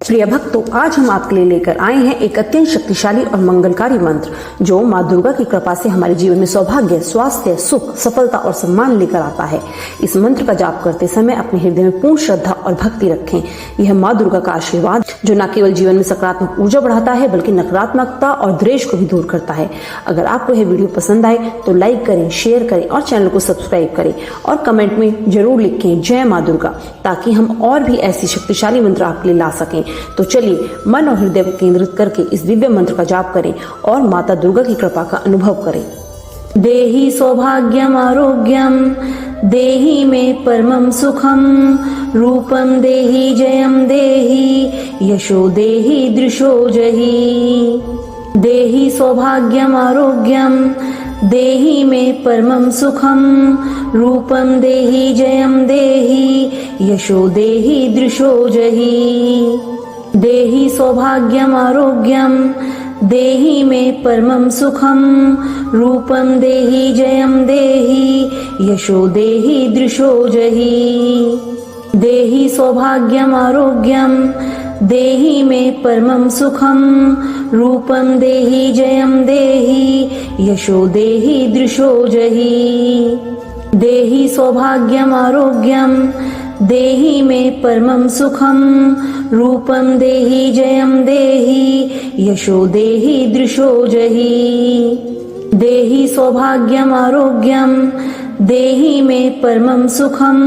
प्रिय भक्तों, आज हम आपके लिए लेकर आए हैं एक अत्यंत शक्तिशाली और मंगलकारी मंत्र जो माँ दुर्गा की कृपा से हमारे जीवन में सौभाग्य, स्वास्थ्य, सुख, सफलता और सम्मान लेकर आता है। इस मंत्र का जाप करते समय अपने हृदय में पूर्ण श्रद्धा और भक्ति रखें। यह माँ दुर्गा का आशीर्वाद जो न केवल जीवन में सकारात्मक ऊर्जा बढ़ाता है बल्कि नकारात्मकता और द्वेष को भी दूर करता है। अगर आपको यह वीडियो पसंद आए तो लाइक करें, शेयर करें और चैनल को सब्सक्राइब करें और कमेंट में जरूर लिखें जय माँ दुर्गा, ताकि हम और भी ऐसी शक्तिशाली मंत्र आपके लिए ला सकें। तो चलिए मन और हृदय को केंद्रित करके इस दिव्य मंत्र का जाप करें और माता दुर्गा की कृपा का अनुभव करें। देहि सौभाग्यम आरोग्यम, देहि मे परमं सुखम, रूपम देहि जयम देहि, यशो देहि दृशो जहि। देहि सौभाग्यम आरोग्यम, देहि मे परमं सुखम, रूपम देहि जयम देहि, यशो देहि दृशो जहि। देहि सौभाग्यम आरोग्यम, देहि मे परमं सुखम, रूपम देहि जयम देहि, यशो देहि दृशो जहि। देहि सौभाग्यम आरोग्यम, देहि मे परमं सुखम, रूपम देहि जयम देहि, यशो देहि दृशो जहि। देहि सौभाग्यम आरोग्यम, देहि मे परमं सुखम, रूपम देहि जयम देहि, यशो देहि दृशो जहि। देहि सौभाग्यम आरोग्यम, देहि मे परमं सुखम,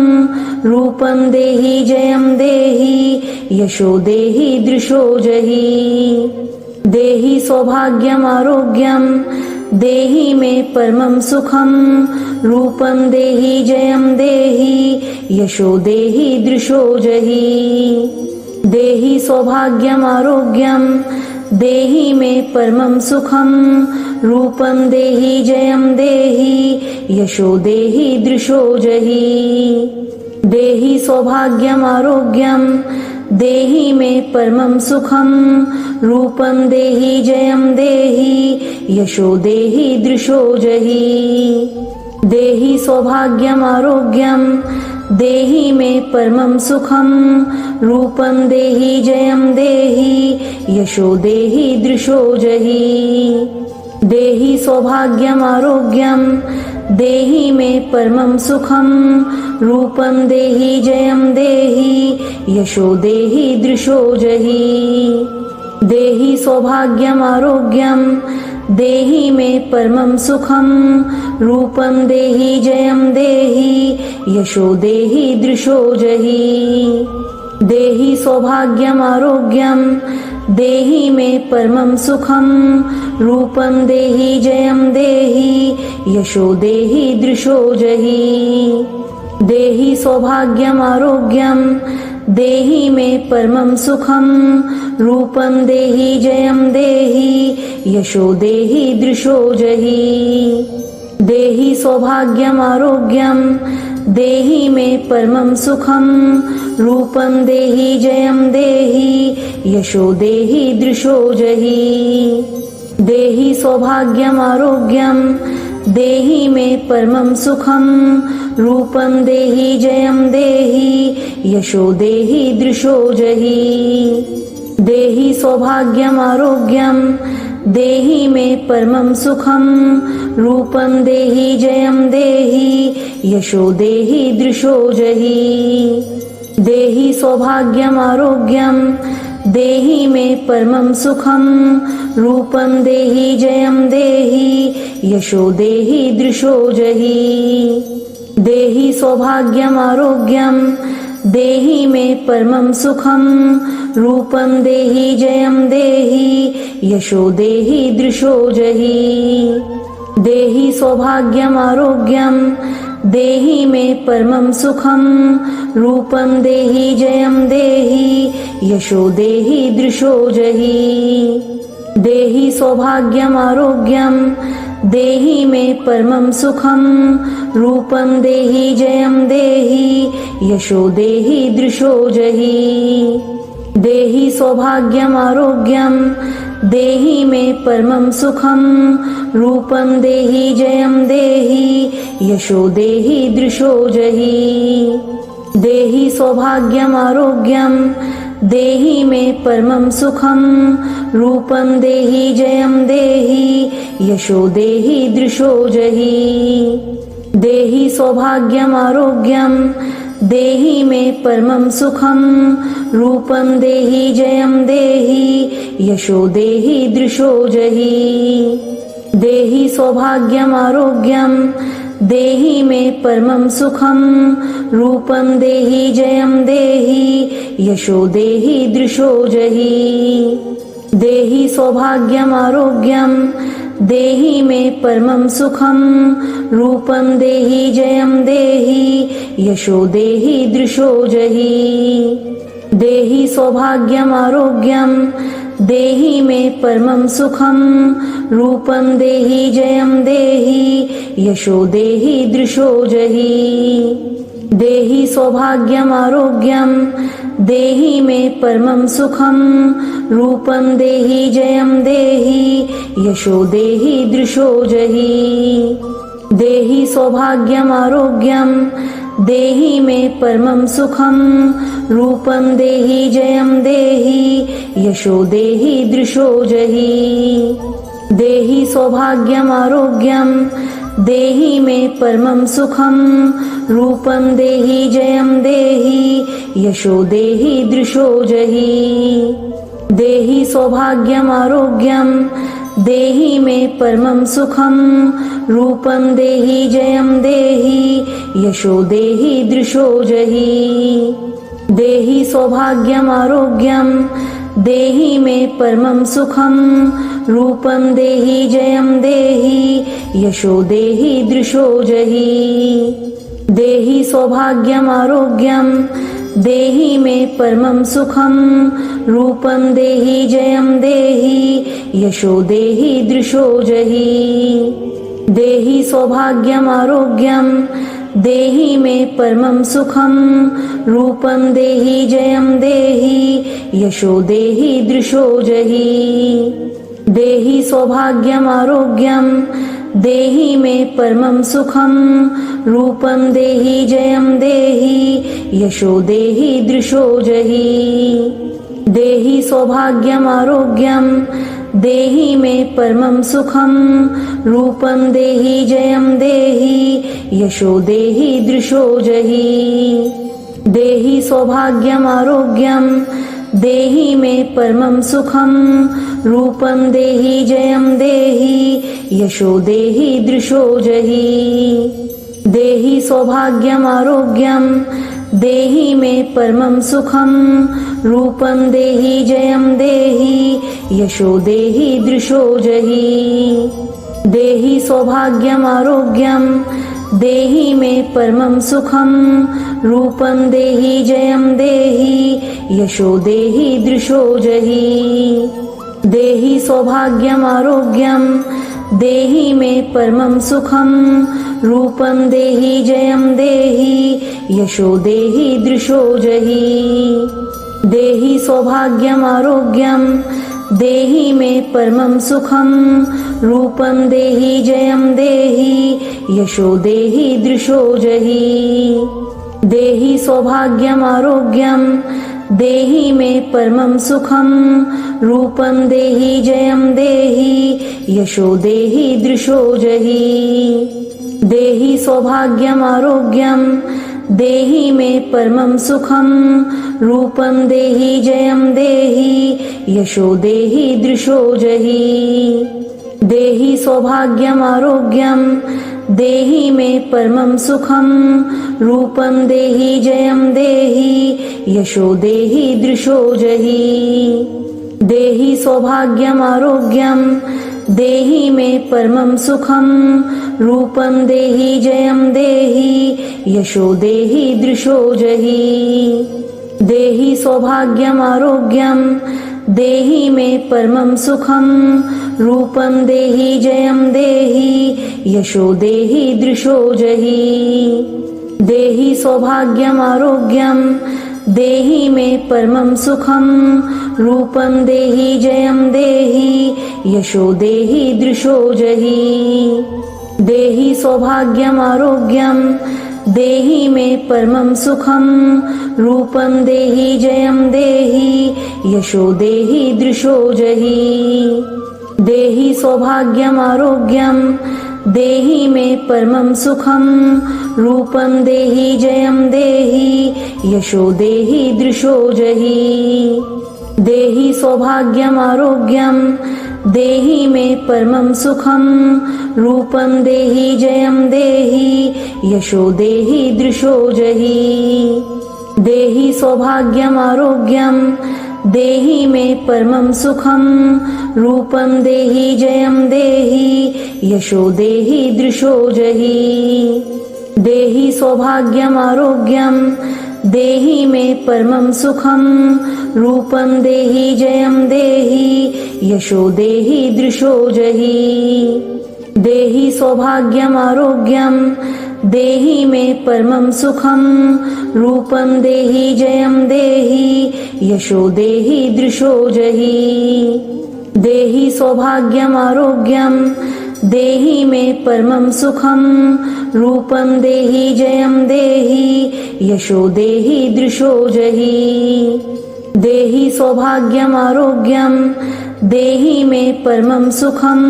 रूपम देहि जयम देहि, यशो देहि दृशो जहि। देहि सौभाग्यम आरोग्यम, देहि मे परमं सुखम, रूपम देहि जयम देहि, यशो देहि दृशो जहि। देहि सौभाग्यम आरोग्यम, देहि मे परमं सुखम, रूपम देहि जयम देहि, यशो देहि दृशो जहि। देहि सौभाग्यम आरोग्यम, देहि मे परमं सुखम, रूपम देहि जयम देहि, यशो देहि दृशो जहि। देहि सौभाग्यम आरोग्यम, देहि मे परमं सुखम, रूपम देहि जयम देहि, यशो देहि दृशो जहि। देहि सौभाग्यम आरोग्यम, देहि मे परमं सुखम, रूपम देहि जयम देहि, यशो देहि दृशो जहि। देहि सौभाग्यम आरोग्यम, देहि मे परमं सुखम, रूपम देहि जयम देहि, यशो देहि दृशो जहि। देहि सौभाग्यम आरोग्यम, देहि मे परमं सुखम, रूपम देहि जयम देहि, यशो देहि दृशो जहि। देहि सौभाग्यम आरोग्यम, देहि मे परमं सुखम, रूपम देहि जयम देहि, यशो देहि दृशो जहि। देहि सौभाग्यम आरोग्यम, देहि मे परमं सुखम, रूपम देहि जयम देहि, यशो देहि दृशो जहि। देहि सौभाग्यम आरोग्यम, देहि मे परमं सुखम, रूपम देहि जयम देहि, यशो देहि दृशो जहि। देहि सौभाग्यम आरोग्यम, देहि मे परमं सुखम, रूपम देहि जयम देहि, यशो देहि दृशो जहि। देहि सौभाग्यम आरोग्यम, देहि मे परमं सुखम, रूपम देहि जयम देहि, यशो देहि दृशो जहि। देहि सौभाग्यम आरोग्यम, देहि मे परमं सुखम, रूपम देहि जयम देहि, यशो देहि दृशो जहि। देहि सौभाग्यम आरोग्यम, देहि मे परमं सुखम, रूपम देहि जयम देहि, यशो देहि दृशो जहि। देहि सौभाग्यम आरोग्यम, देहि मे परमं सुखम, रूपम देहि जयम देहि, यशो देहि दृशो जहि। देहि सौभाग्यम आरोग्यम, देहि मे परमं सुखम, रूपम देहि जयम देहि, यशो देहि दृशो जहि। देहि सौभाग्यम आरोग्यम, देहि मे परमं सुखं रूपं देहि जयं देहि यशो देहि दृशो जहि देहि सौभाग्यम् आरोग्यं देहि मे परमं सुखं रूपं देहि जयं देहि यशो देहि दृशो जहि देहि सौभाग्यम् आरोग्यं देहि मे परमं सुखं रूपं देहि जयं देहि यशो देहि दृशो जहि देहि सौभाग्यम् आरोग्यं देहि मे परमं सुखं रूपं देहि जयं देहि यशो देहि दृशो जहि देहि सौभाग्यम् आरोग्यं देहि मे परमं सुखं रूपं देहि जयं देहि यशो देहि दृशो जहि देहि सौभाग्यम् आरोग्यं देहि मे परमं सुखं रूपं देहि जयं देहि यशो देहि दृशो जहि देहि सौभाग्यम् आरोग्यं देहि मे परमं सुखं रूपं देहि जयं देहि यशो देहि दृशो जहि देहि सौभाग्यम् आरोग्यं देहि मे परमं सुखं रूपं देहि जयं देहि यशो देहि दृशो जहि देहि सौभाग्यम् आरोग्यं देहि मे परमं सुखं रूपं देहि जयं देहि यशो देहि दृशो जहि देहि सौभाग्यम् आरोग्यं देहि मे परमं सुखं रूपं देहि जयं देहि यशो देहि दृशो जहि देहि सौभाग्यम् आरोग्यं देहि मे परमं सुखं रूपं देहि जयं देहि यशो देहि दृशो जहि देहि सौभाग्यम् आरोग्यं देहि मे परमं सुखं रूपं देहि जयं देहि यशो देहि दृशो जहि देहि सौभाग्यम् आरोग्यं देहि मे परमं सुखं रूपं देहि जयं देहि यशो देहि दृशो जहि देहि सौभाग्यम् आरोग्यं देहि मे परमं सुखं रूपं देहि जयं देहि यशो देहि दृशो जहि देहि सौभाग्यम् आरोग्यं देहि मे परमं सुखं रूपं देहि जयं देहि यशो देहि दृशो जहि देहि सौभाग्यम् आरोग्यं देहि मे परमं सुखं रूपं देहि जयं देहि यशो देहि दृशो जहि देहि सौभाग्यम् आरोग्यं देहि मे परमं सुखं रूपं देहि जयं देहि यशो देहि दृशो जहि देहि सौभाग्यम् आरोग्यं देहि मे परमं सुखं रूपं देहि जयं देहि यशो देहि दृशो जहि देहि सौभाग्यम् आरोग्यं देहि मे परमं सुखं रूपं देहि जयं देहि यशो देहि दृशो जहि देहि सौभाग्यम् आरोग्यं देहि मे परमं सुखं रूपं देहि जयं देहि यशो देहि दृशो जहि देहि सौभाग्यम् आरोग्यं देहि मे परमं सुखं रूपं देहि जयं देहि यशो देहि दृशो जहि देहि सौभाग्यम् आरोग्यं देहि मे परमं सुखं रूपं देहि जयं देहि यशो देहि दृशो जहि देहि सौभाग्यम् आरोग्यं देहि मे परमं सुखं रूपं देहि जयं देहि यशो देहि दृशो जहि देहि सौभाग्यम् आरोग्यं देहि मे परमं सुखं रूपं देहि जयं देहि यशो देहि दृशो जहि देहि सौभाग्यम् आरोग्यं देहि मे परमं सुखं रूपं देहि जयं देहि यशो देहि दृशो जहि देहि सौभाग्यम् आरोग्यं देहि मे परमं सुखं रूपं देहि जयं देहि यशो देहि दृशो जहि देहि सौभाग्यम आरोग्यम देहि मे परमं सुखं रूपं देहि जयं देहि यशो देहि दृशो जहि देहि सौभाग्यम आरोग्यम देहि मे परमं सुखं रूपं देहि जयं देहि यशो देहि दृशो जहि देहि सौभाग्यम आरोग्यम देहि मे परमं सुखं रूपं देहि जयं देहि यशो देहि दृशो जहि देहि सौभाग्यम आरोग्यम देहि मे परमं सुखं रूपं देहि जयं देहि यशो देहि दृशो जहि देहि सौभाग्यम आरोग्यम देहि मे परमं सुखं रूपं देहि जयं देहि यशो देहि दृशो जहि देहि सौभाग्यम आरोग्यम देहि मे परमं सुखं रूपं देहि जयं देहि यशो देहि दृशो जहि देहि सौभाग्यम आरोग्यम देहि मे परमं सुखं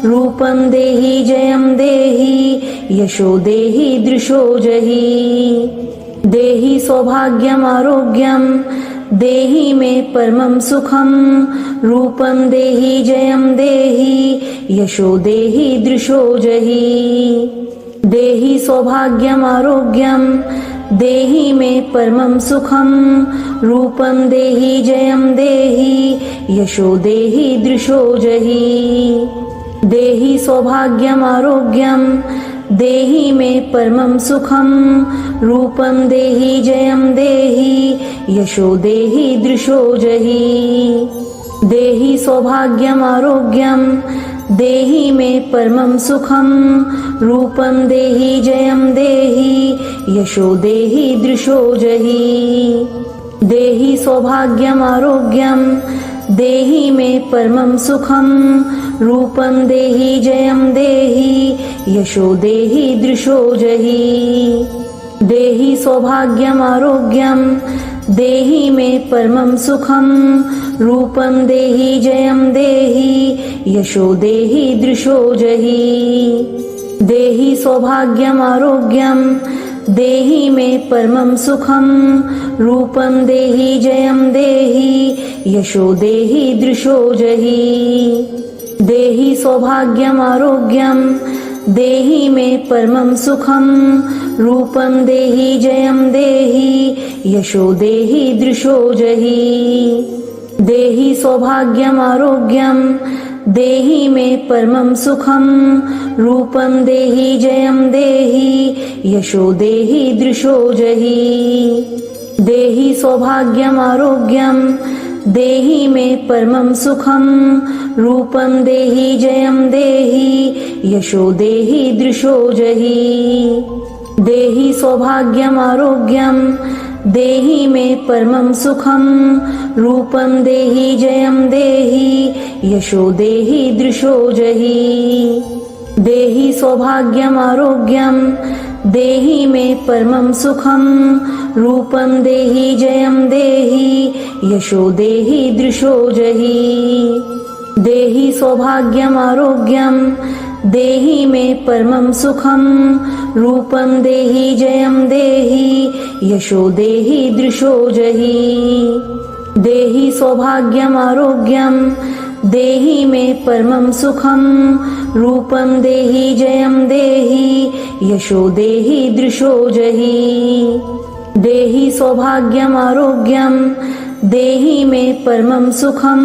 रूपं देहि जयं देहि यशो देहि दृशो जहि देहि सौभाग्यम आरोग्यम देहि मे परमं सुखं रूपं देहि जयं देहि यशो देहि दृशो जहि देहि सौभाग्यम आरोग्यम देहि मे परमं सुखं रूपं देहि जयं देहि यशो देहि दृशो जहि देहि सौभाग्यम आरोग्यम देहि मे परमं सुखं रूपं देहि जयं देहि यशो देहि दृशो जहि देहि सौभाग्यम आरोग्यम देहि मे परमं सुखं रूपं देहि जयं देहि यशो देहि दृशो जहि देहि सौभाग्यम आरोग्यम देहि मे परमं सुखं रूपं देहि जयं देहि यशो देहि दृशो जहि देहि सौभाग्यम आरोग्यम देहि मे परमं सुखं रूपं देहि जयं देहि यशो देहि दृशो जहि देहि सौभाग्यम आरोग्यम देहि मे परमं सुखं रूपं देहि जयं देहि यशो देहि दृशो जहि देहि सौभाग्यम आरोग्यम देहि मे परमं सुखं रूपं देहि जयं देहि यशो देहि दृशो जहि देहि सौभाग्यम आरोग्यम देहि मे परमं सुखं रूपं देहि जयं देहि यशो देहि दृशो जहि देहि सौभाग्यम आरोग्यम देहि मे परमं सुखं रूपं देहि जयं देहि यशो देहि दृशो जहि देहि सौभाग्यम आरोग्यम देहि मे परमं सुखं रूपं देहि जयं देहि यशो देहि दृशो जहि देहि सौभाग्यम आरोग्यम देहि मे परमं सुखं रूपं देहि जयं देहि यशो देहि दृशो जहि देहि सौभाग्यम आरोग्यम देहि मे परमं सुखं रूपं देहि जयं देहि यशो देहि दृशो जहि देहि सौभाग्यम आरोग्यम देहि मे परमं सुखं रूपं देहि जयं देहि यशो देहि दृशो जहि देहि सौभाग्यम आरोग्यम देहि मे परमं सुखं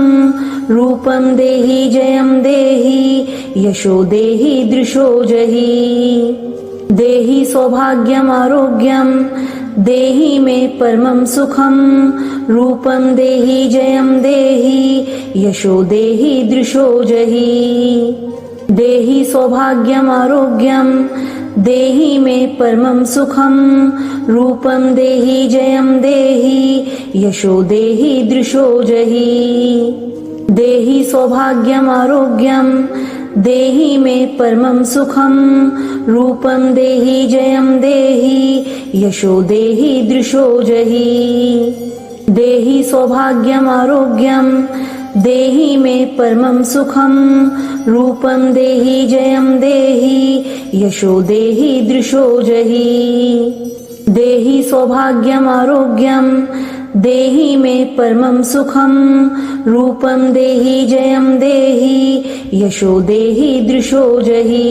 रूपं देहि जयं देहि यशो देहि दृशो जहि देहि सौभाग्यम आरोग्यम देहि मे परमं सुखं रूपं देहि जयं देहि यशो देहि दृशो जहि देहि सौभाग्यम आरोग्यम देहि मे परमं सुखं रूपं देहि जयं देहि यशो देहि दृशो जहि देहि सौभाग्यम आरोग्यम देहि मे परमं सुखं रूपं देहि जयं देहि यशो देहि दृशो जहि देहि सौभाग्यम आरोग्यम देहि मे परमं सुखं रूपं देहि जयं देहि यशो देहि दृशो जहि देहि सौभाग्यम आरोग्यम देहि मे परमं सुखं रूपं देहि जयं देहि यशो देहि दृशो जहि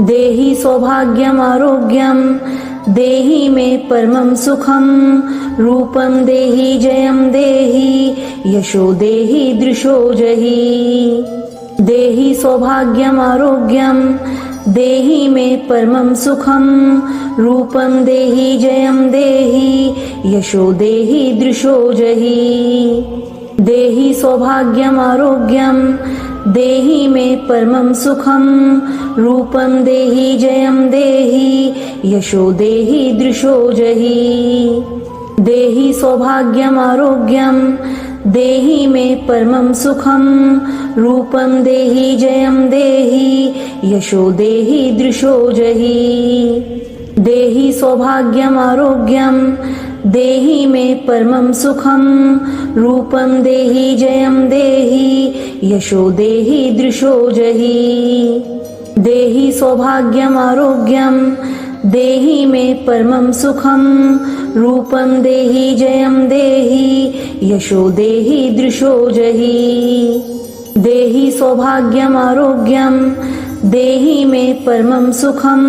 देहि सौभाग्यम आरोग्यम देहि मे परमं सुखं रूपं देहि जयं देहि यशो देहि दृशो जहि देहि सौभाग्यम आरोग्यम देहि मे परमं सुखं रूपं देहि जयं देहि यशो देहि दृशो जहि देहि सौभाग्यम आरोग्यम देहि मे परमं सुखं रूपं देहि जयं देहि यशो देहि दृशो जहि देहि सौभाग्यम आरोग्यम देहि मे परमं सुखं रूपं देहि जयं देहि यशो देहि दृशो जहि देहि सौभाग्यम आरोग्यम देहि मे परमं सुखं रूपं देहि जयं देहि यशो देहि दृशो जहि देहि सौभाग्यम आरोग्यम देहि मे परमं सुखं रूपं देहि जयं देहि यशो देहि दृशो जहि देहि सौभाग्यम आरोग्यम देहि मे परमं सुखं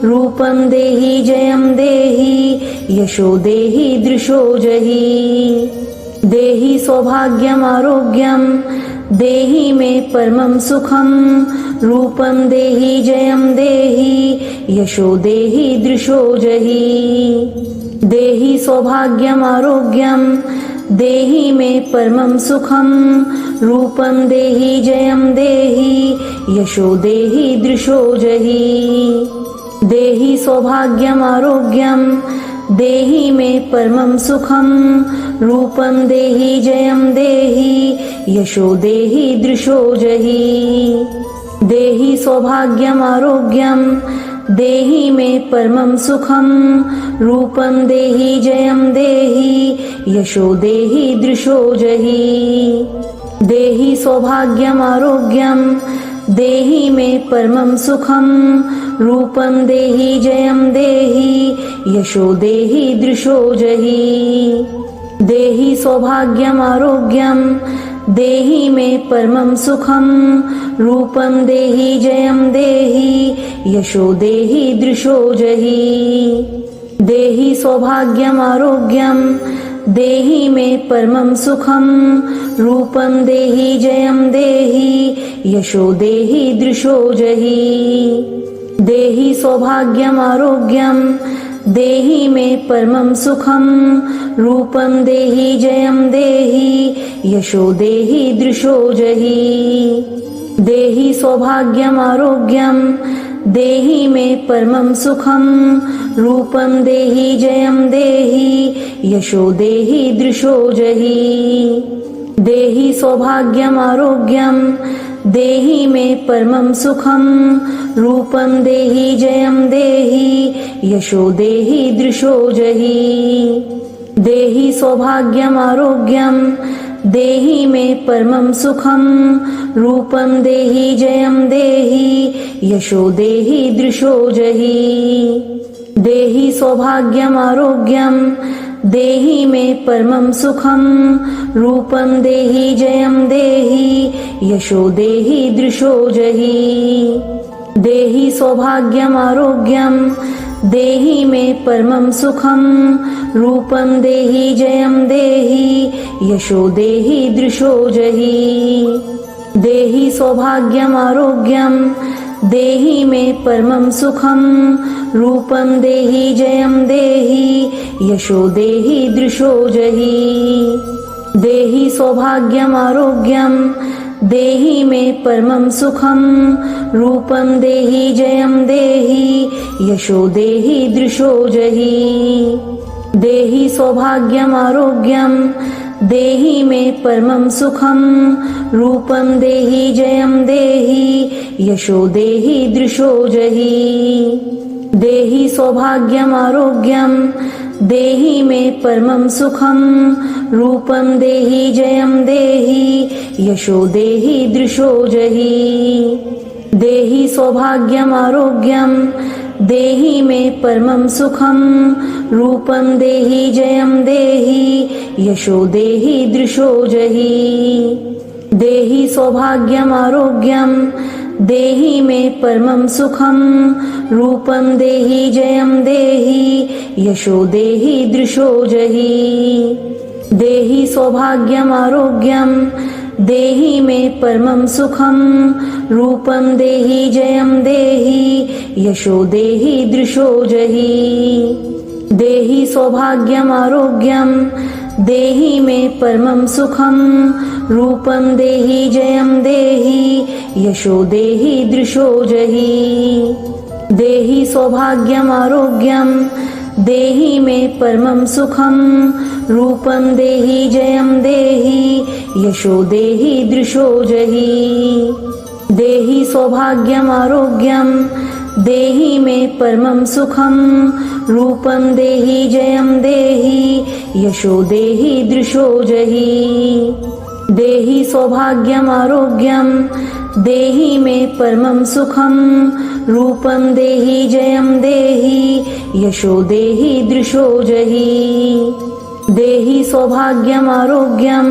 रूपं देहि जयं देहि यशो देहि दृशो जहि देहि सौभाग्यम आरोग्यम देहि मे परमं सुखं रूपं देहि जयं देहि यशो देहि दृशो जहि देहि सौभाग्यम आरोग्यम देहि मे परमं सुखं रूपं देहि जयं देहि यशो देहि दृशो जहि देहि सौभाग्यम आरोग्यम देहि मे परमं सुखं रूपं देहि जयं देहि यशो देहि दृशो जहि देहि सौभाग्यम आरोग्यम देहि मे परमं सुखं रूपं देहि जयं देहि यशो देहि दृशो जहि देहि सौभाग्यम आरोग्यम देहि मे परमं सुखं रूपं देहि जयं देहि यशो देहि दृशो जहि देहि सौभाग्यम आरोग्यम देहि मे परमं सुखं रूपं देहि जयं देहि यशो देहि दृशो जहि देहि सौभाग्यम आरोग्यम देहि मे परमं सुखं रूपं देहि जयं देहि यशो देहि दृशो जहि देहि सौभाग्यम आरोग्यम देहि मे परमं सुखं रूपं देहि जयं देहि यशो देहि दृशो जहि देहि सौभाग्यम आरोग्यम देहि मे परमं सुखं रूपं देहि जयं देहि यशो देहि दृशो जहि देहि सौभाग्यम आरोग्यम देहि मे परमं सुखं रूपं देहि जयं देहि यशो देहि दृशो जहि देहि सौभाग्यम आरोग्यम देहि मे परमं सुखं रूपं देहि जयं देहि यशो देहि दृशो जहि देहि सौभाग्यम आरोग्यम देहि मे परमं सुखं रूपं देहि जयं देहि यशो देहि दृशो जहि देहि सौभाग्यम आरोग्यम देहि मे परमं सुखं रूपं देहि जयं देहि यशो देहि दृशो जहि देहि सौभाग्यम आरोग्यम देहि मे परमं सुखं रूपं देहि जयं देहि यशो देहि दृशो जहि देहि सौभाग्यम आरोग्यम देहि मे परमं सुखं रूपं देहि जयं देहि यशो देहि दृशो जहि देहि सौभाग्यम आरोग्यम देहि मे परमं सुखं रूपं देहि जयं देहि यशो देहि दृशो जहि देहि सौभाग्यम आरोग्यम देहि मे परमं सुखं रूपं देहि जयं देहि यशो देहि दृशो जहि देहि सौभाग्यम आरोग्यम देहि मे परमं सुखं रूपं देहि जयं देहि यशो देहि दृशो जहि देहि सौभाग्यम आरोग्यम देहि मे परमं सुखं रूपं देहि जयं देहि यशो देहि दृशो जहि देहि सौभाग्यम आरोग्यम देहि मे परमं सुखं रूपं देहि जयं देहि यशो देहि दृशो जहि देहि सौभाग्यम आरोग्यम देहि मे परमं सुखं रूपं देहि जयं देहि यशो देहि दृशो जहि देहि सौभाग्यम आरोग्यम देहि मे परमं सुखं रूपं देहि जयं देहि यशो देहि दृशो जहि देहि सौभाग्यम आरोग्यम देहि मे परमं सुखं रूपं देहि जयं देहि यशो देहि दृशो जहि देहि सौभाग्यम आरोग्यम देहि मे परमं सुखं रूपं देहि जयं देहि यशो देहि दृशो जहि देहि सौभाग्यम आरोग्यम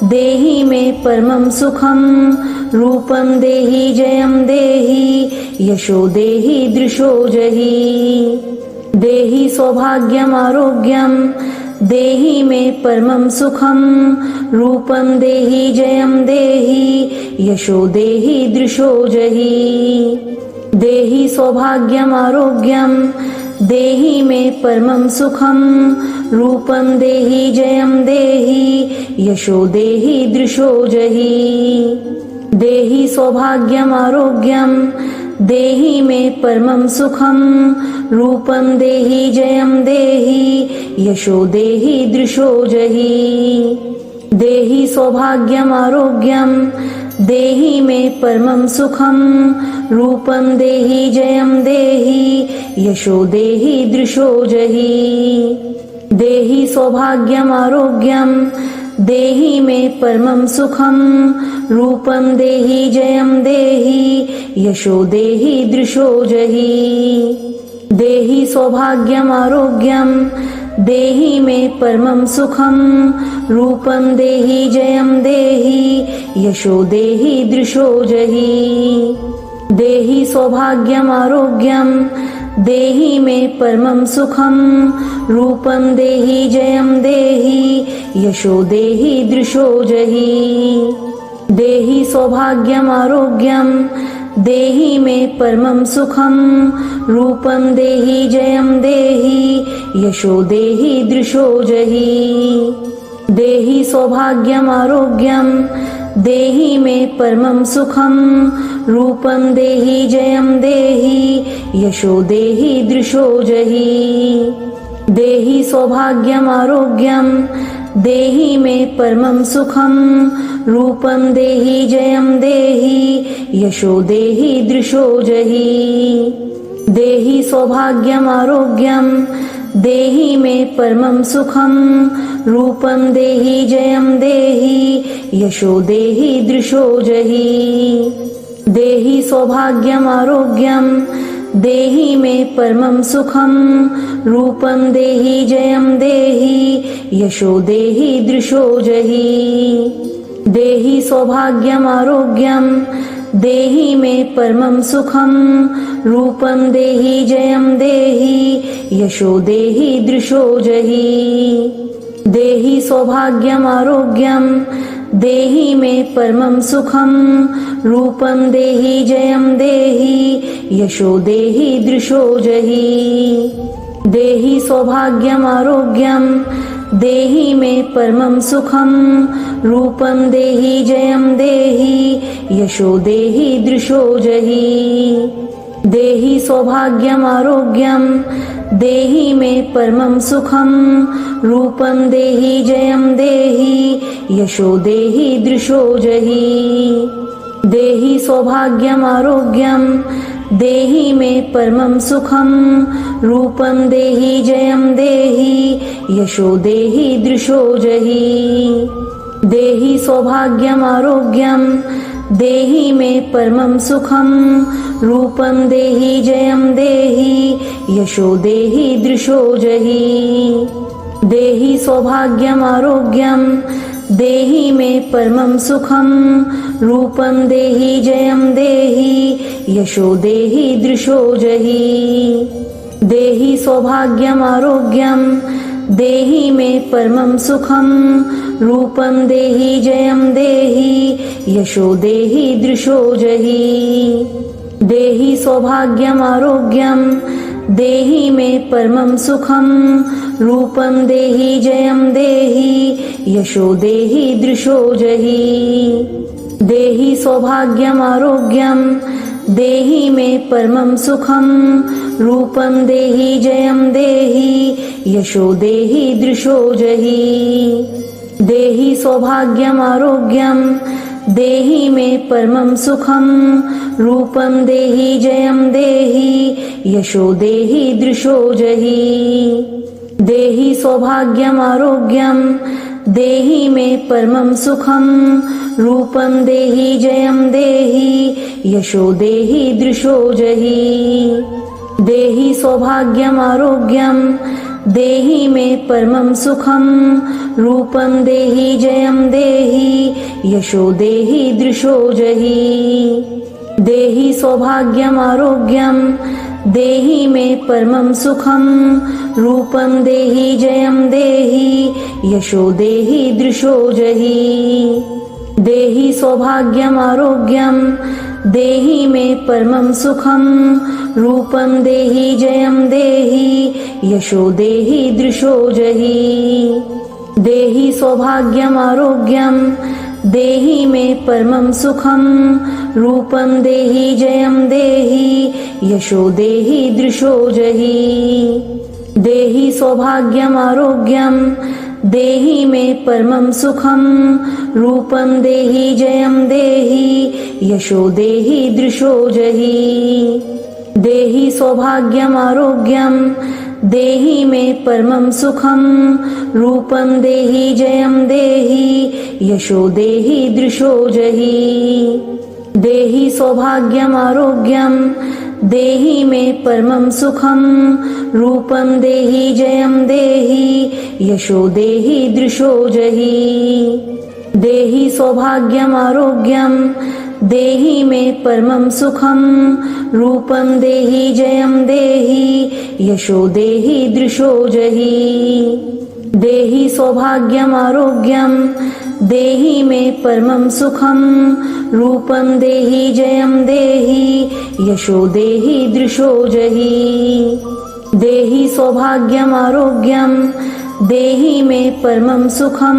देहि मे परमं सुखं रूपं देहि जयं देहि यशो देहि दृशो जहि देहि सौभाग्यम आरोग्यम देहि मे परमं सुखं रूपं देहि जयं देहि यशो देहि दृशो जहि देहि सौभाग्यम आरोग्यम देहि मे परमं सुखं रूपं देहि जयं देहि यशो देहि दृशो जहि देहि सौभाग्यम आरोग्यम देहि मे परमं सुखं रूपं देहि जयं देहि यशो देहि दृशो जहि देहि सौभाग्यम आरोग्यम देहि मे परमं सुखं रूपं देहि जयं देहि यशो देहि दृशो जहि देहि सौभाग्यम आरोग्यम देहि मे परमं सुखं रूपं देहि जयं देहि यशो देहि दृशो जहि देहि सौभाग्यम आरोग्यम देहि मे परमं सुखं रूपं देहि जयं देहि यशो देहि दृशो जहि देहि सौभाग्यम आरोग्यम देहि मे परमं सुखं रूपं देहि जयं देहि यशो देहि दृशो जहि देहि सौभाग्यम आरोग्यम देहि मे परमं सुखं रूपं देहि जयं देहि यशो देहि दृशो जहि देहि सौभाग्यम आरोग्यम देहि मे परमं सुखं रूपं देहि जयं देहि यशो देहि दृशो जहि देहि सौभाग्यम आरोग्यम देहि मे परमं सुखं रूपं देहि जयं देहि यशो देहि दृशो जहि देहि सौभाग्यम आरोग्यम देहि मे परमं सुखं रूपं देहि जयं देहि यशो देहि दृशो जहि देहि सौभाग्यम आरोग्यम देहि मे परमं सुखं रूपं देहि जयं देहि यशो देहि दृशो जहि देहि सौभाग्यम आरोग्यम देहि मे परमं सुखं रूपं देहि जयं देहि यशो देहि दृशो जहि देहि सौभाग्यम आरोग्यम देहि मे परमं सुखं रूपं देहि जयं देहि यशो देहि दृशो जहि देहि सौभाग्यम आरोग्यम देहि मे परमं सुखं रूपं देहि जयं देहि यशो देहि दृशो जहि देहि सौभाग्यम आरोग्यम देहि मे परमं सुखम रूपम देहि जयम देहि यशो देहि दृशो जहि देहि सौभाग्यम आरोग्यम देहि मे परमं सुखम रूपम देहि जयम देहि यशो देहि दृशो जहि देहि सौभाग्यम आरोग्यम देहि मे परमं सुखम रूपम देहि जयम देहि यशो देहि दृशो जहि देहि सौभाग्यम आरोग्यम देहि मे परमं सुखम रूपम देहि जयम देहि यशो देहि दृशो जहि देहि सौभाग्यम आरोग्यम देहि मे परमं सुखम रूपम देहि जयम देहि यशो देहि दृशो जहि देहि सौभाग्यम आरोग्यम देहि मे परमं सुखम रूपम देहि जयम देहि यशो देहि दृशो जहि देहि सौभाग्यम आरोग्यम देहि मे परमं सुखम रूपम देहि जयम देहि यशो देहि दृशो जहि देहि सौभाग्यम आरोग्यम देहि मे परमं सुखम रूपम देहि जयम देहि यशो देहि दृशो जहि देहि सौभाग्यम आरोग्यम देहि मे परमं सुखम रूपम देहि जयम देहि यशो देहि दृशो जहि देहि सौभाग्यम आरोग्यम देहि मे परमं सुखम रूपम देहि जयम देहि यशो देहि दृशो जहि देहि सौभाग्यम आरोग्यम देहि मे परमं सुखम रूपम देहि जयम देहि यशो देहि दृशो जहि देहि सौभाग्यम आरोग्यम देहि मे परमं सुखम रूपम देहि जयम देहि यशो देहि दृशो जहि देहि सौभाग्यम आरोग्यम देहि मे परमं सुखम रूपम देहि जयम देहि यशो देहि दृशो जहि देहि सौभाग्यम आरोग्यम देहि मे परमं सुखम रूपम देहि जयम देहि यशो देहि दृशो जहि देहि सौभाग्यम आरोग्यम देहि मे परमं सुखम रूपम देहि जयम देहि यशो देहि दृशो जहि देहि सौभाग्यम आरोग्यम देहि मे परमं सुखम रूपम देहि जयम देहि यशो देहि दृशो जहि देहि सौभाग्यम आरोग्यम देहि मे परमं सुखम रूपम देहि जयम देहि यशो देहि दृशो जहि देहि सौभाग्यम आरोग्यम देहि मे परमं सुखम रूपम देहि जयम देहि यशो देहि दृशो जहि देहि सौभाग्यम आरोग्यम देहि मे परमं सुखम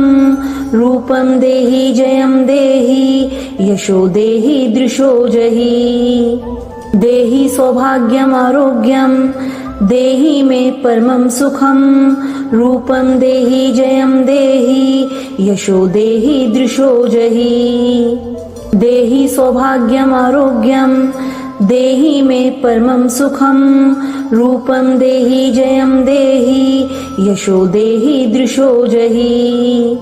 रूपम देहि जयम देहि यशो देहि दृशो जहि देहि सौभाग्यम आरोग्यम देहि मे परमं सुखम रूपम देहि जयम देहि यशो देहि दृशो जहि देहि सौभाग्यम आरोग्यम देहि मे परमं सुखम रूपम देहि जयम देहि यशो देहि दृशो जहि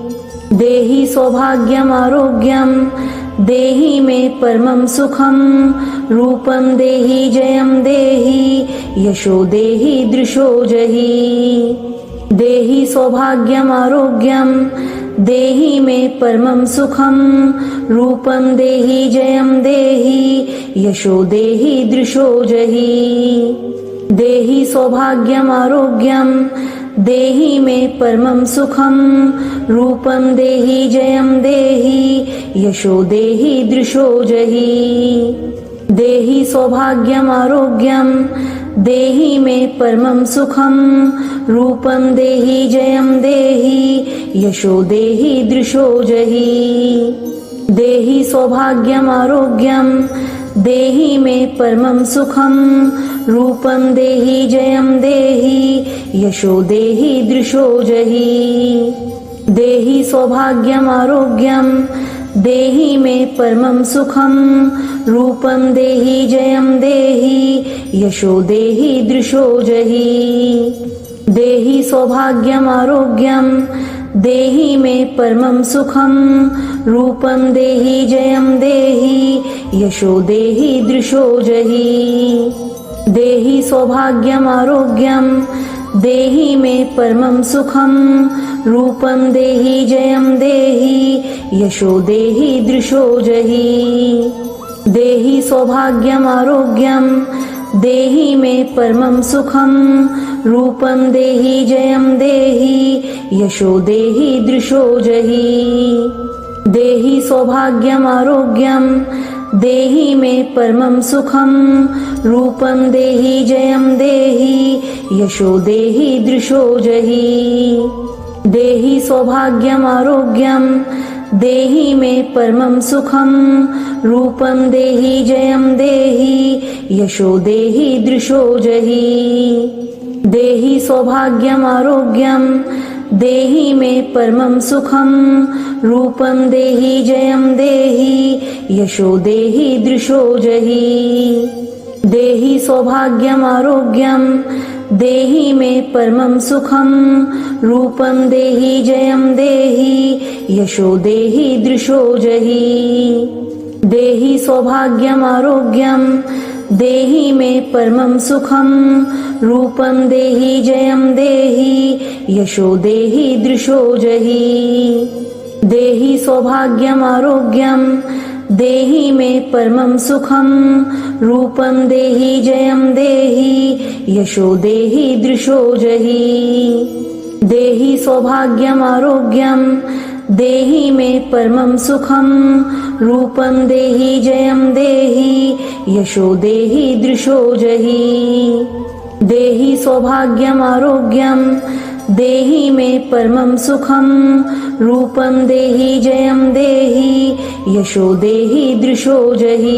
देहि सौभाग्यम आरोग्यम देहि मे परमं सुखम रूपम देहि जयम देहि यशो देहि दृशो जहि देहि सौभाग्यम आरोग्यम देहि मे परमं सुखम रूपम देहि जयम देहि यशो देहि दृशो जहि देहि सौभाग्यम आरोग्यम देहि मे परमं सुखम रूपम देहि जयम देहि यशो देहि दृशो जहि देहि सौभाग्यम आरोग्यम देहि मे परमं सुखम रूपम देहि जयम देहि यशो देहि दृशो जहि देहि सौभाग्यम आरोग्यम देहि मे परमं सुखम रूपम देहि जयम देहि यशो देहि दृशो जहि देहि सौभाग्यम आरोग्यम देहि मे परमं सुखम रूपम देहि जयम देहि यशो देहि दृशो जहि देहि सौभाग्यम आरोग्यम देहि मे परमं सुखम रूपम देहि जयम देहि यशो देहि दृशो जहि देहि सौभाग्यम आरोग्यम देहि मे परमं सुखम रूपम देहि जयम देहि यशो देहि दृशो जहि देहि सौभाग्यम आरोग्यम देहि मे परमं सुखम रूपम देहि जयम देहि यशो देहि दृशो जहि देहि सौभाग्यम आरोग्यम देहि मे परमं सुखम रूपम देहि जयम देहि यशो देहि दृशो जहि देहि सौभाग्यम आरोग्यम देहि मे परमं सुखम रूपम देहि जयम देहि यशो देहि दृशो जहि देहि सौभाग्यम आरोग्यम देहि मे परमं सुखम रूपम देहि जयम देहि यशो देहि दृशो जहि देहि सौभाग्यम आरोग्यम देहि मे परमं सुखम रूपम देहि जयम देहि यशो देहि दृशो जहि देहि सौभाग्यम आरोग्यम देहि मे परमं सुखम रूपम देहि जयम देहि यशो देहि दृशो जहि देहि सौभाग्यम आरोग्यम देहि मे परमं सुखम रूपम देहि जयम देहि यशो देहि दृशो जहि देहि सौभाग्यम आरोग्यम देहि मे परमं सुखम रूपम देहि जयम देहि यशो देहि दृशो जहि देहि सौभाग्यम आरोग्यम देहि मे परमं सुखम रूपम देहि जयम देहि यशो देहि दृशो जहि